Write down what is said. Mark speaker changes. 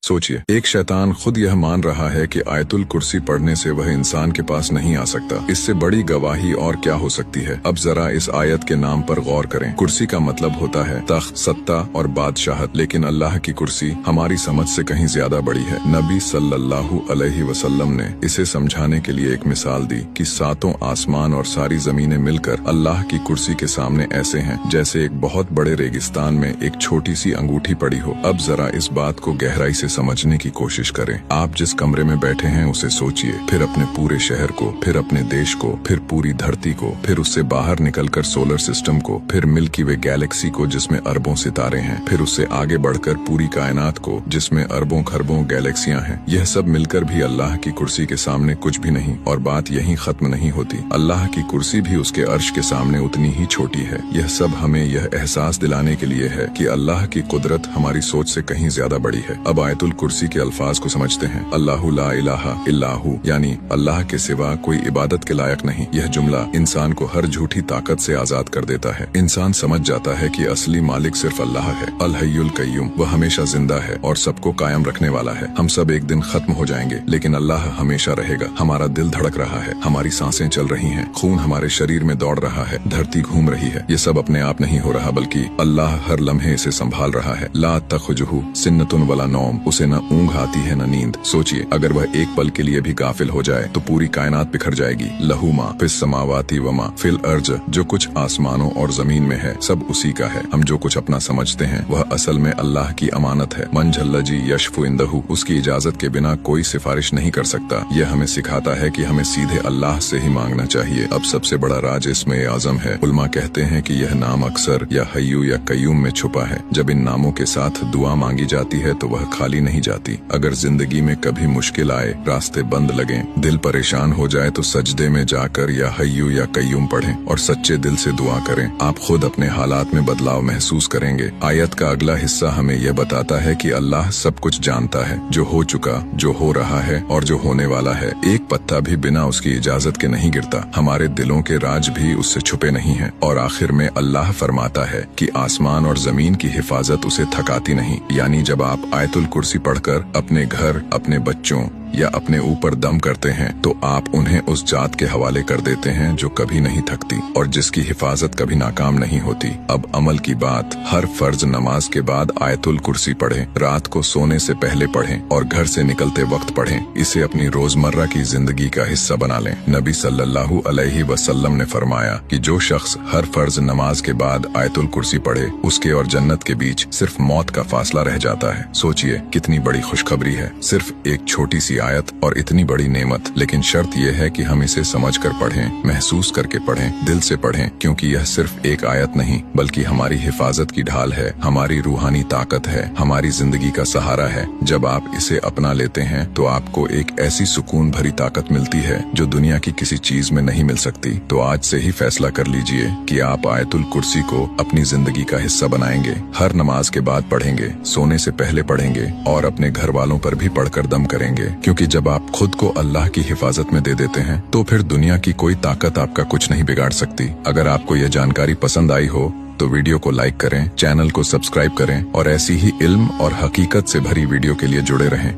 Speaker 1: सोचिए, एक शैतान खुद यह मान रहा है कि आयतुल कुर्सी पढ़ने से वह इंसान के पास नहीं आ सकता। इससे बड़ी गवाही और क्या हो सकती है। अब जरा इस आयत के नाम पर गौर करें। कुर्सी का मतलब होता है तख्त, सत्ता और बादशाहत, लेकिन अल्लाह की कुर्सी हमारी समझ से कहीं ज्यादा बड़ी है। नबी सल्लल्लाहु अलैहि वसल्लम ने इसे समझाने के लिए एक मिसाल दी कि सातों आसमान और सारी जमीनें मिलकर अल्लाह की कुर्सी के सामने ऐसे हैं जैसे एक बहुत बड़े रेगिस्तान में एक छोटी सी अंगूठी पड़ी हो। अब जरा इस बात को गहराई से समझने की कोशिश करें। आप जिस कमरे में बैठे हैं उसे सोचिए, फिर अपने पूरे शहर को, फिर अपने देश को, फिर पूरी धरती को, फिर उससे बाहर निकलकर सोलर सिस्टम को, फिर मिल्की वे गैलेक्सी को जिसमें अरबों सितारे हैं, फिर उससे आगे बढ़कर पूरी कायनात को जिसमें अरबों खरबों गैलेक्सियां हैं। यह सब मिलकर भी अल्लाह की कुर्सी के सामने कुछ भी नहीं। और बात यहीं खत्म नहीं होती। अल्लाह की कुर्सी भी उसके अर्श के सामने उतनी ही छोटी है। यह सब हमें यह एहसास दिलाने के लिए है कि अल्लाह की कुदरत हमारी सोच से कहीं ज्यादा बड़ी है। अब आयतुल कुर्सी के अल्फाज को समझते हैं। अल्लाहु ला इलाहा इल्लाहु, यानी अल्लाह के सिवा कोई इबादत के लायक नहीं। यह जुमला इंसान को हर झूठी ताकत से आजाद कर देता है। इंसान समझ जाता है कि असली मालिक सिर्फ अल्लाह है। अल हय्युल कय्यूम, वह हमेशा जिंदा है और सबको कायम रखने वाला है। हम सब एक दिन खत्म हो जाएंगे, लेकिन अल्लाह हमेशा रहेगा। हमारा दिल धड़क रहा है, हमारी सांसें चल रही हैं, खून हमारे शरीर में दौड़ रहा है, धरती घूम रही है। ये सब अपने आप नहीं हो रहा, बल्कि अल्लाह हर लम्हे इसे संभाल रहा है। ला तखजुहु सिन्नतुन वला नौम, उसे न ऊँघ आती है न नींद। सोचिए, अगर वह एक पल के लिए भी गाफिल हो जाए तो पूरी कायनात बिखर जाएगी। लहू मा फिस समावाती वमा फिल अर्ज, जो कुछ आसमानों और जमीन में है सब उसी का है। हम जो कुछ अपना समझते हैं वह असल में अल्लाह की अमानत है। मन झल्लजी यशफु इंदहु, उसकी इजाजत के बिना कोई सिफारिश नहीं कर सकता। यह हमें सिखाता है कि हमें सीधे अल्लाह से ही मांगना चाहिए। अब सबसे बड़ा राज इसमें आजम है। उलमा कहते हैं कि यह नाम अक्सर या हय्यू या कय्यूम में छुपा है। जब इन नामों के साथ दुआ मांगी जाती है तो वह खाली नहीं जाती। अगर जिंदगी में कभी मुश्किल आए, रास्ते बंद लगे, दिल परेशान हो जाए तो सजदे में जाकर या हय्यू या कय्यूम पढ़ें और सच्चे दिल से दुआ करें। आप खुद अपने हालात में बदलाव महसूस करेंगे। आयत का अगला हिस्सा हमें यह बताता है कि अल्लाह सब कुछ जानता है, जो हो चुका, जो हो रहा है और जो होने वाला है। एक पत्ता भी बिना उसकी इजाजत के नहीं गिरता। हमारे दिलों के राज भी उससे छुपे नहीं हैं। और आखिर में अल्लाह फरमाता है कि आसमान और जमीन की हिफाजत उसे थकाती नहीं। यानी जब आप आयतुल कुर्सी पढ़कर अपने घर, अपने बच्चों या अपने ऊपर दम करते हैं तो आप उन्हें उस जात के हवाले कर देते हैं जो कभी नहीं थकती और जिसकी हिफाजत कभी नाकाम नहीं होती। अब अमल की बात, हर फर्ज नमाज के बाद आयतुल कुर्सी पढ़ें, रात को सोने से पहले पढ़ें और घर से निकलते वक्त पढ़ें। इसे अपनी रोजमर्रा की जिंदगी का हिस्सा बना लें। नबी सल्लल्लाहु अलैहि वसल्लम ने फरमाया कि जो शख्स हर फर्ज नमाज के बाद आयतुल कुर्सी पढ़े, उसके और जन्नत के बीच सिर्फ मौत का फासला रह जाता है। सोचिए, कितनी बड़ी खुशखबरी है। सिर्फ एक छोटी सी आयत और इतनी बड़ी नेमत, लेकिन शर्त यह है कि हम इसे समझकर पढ़ें, महसूस करके पढ़ें, दिल से पढ़ें, क्योंकि यह सिर्फ एक आयत नहीं बल्कि हमारी हिफाजत की ढाल है, हमारी रूहानी ताकत है, हमारी जिंदगी का सहारा है। जब आप इसे अपना लेते हैं तो आपको एक ऐसी सुकून भरी ताकत मिलती है जो दुनिया की किसी चीज में नहीं मिल सकती। तो आज से ही फैसला कर लीजिए कि आप आयतुल कुर्सी को अपनी जिंदगी का हिस्सा बनाएंगे। हर नमाज के बाद पढ़ेंगे, सोने से पहले पढ़ेंगे और अपने घर वालों पर भी पढ़कर दम करेंगे। क्योंकि जब आप खुद को अल्लाह की हिफाजत में दे देते हैं तो फिर दुनिया की कोई ताकत आपका कुछ नहीं बिगाड़ सकती। अगर आपको यह जानकारी पसंद आई हो तो वीडियो को लाइक करें, चैनल को सब्सक्राइब करें और ऐसी ही इल्म और हकीकत से भरी वीडियो के लिए जुड़े रहें।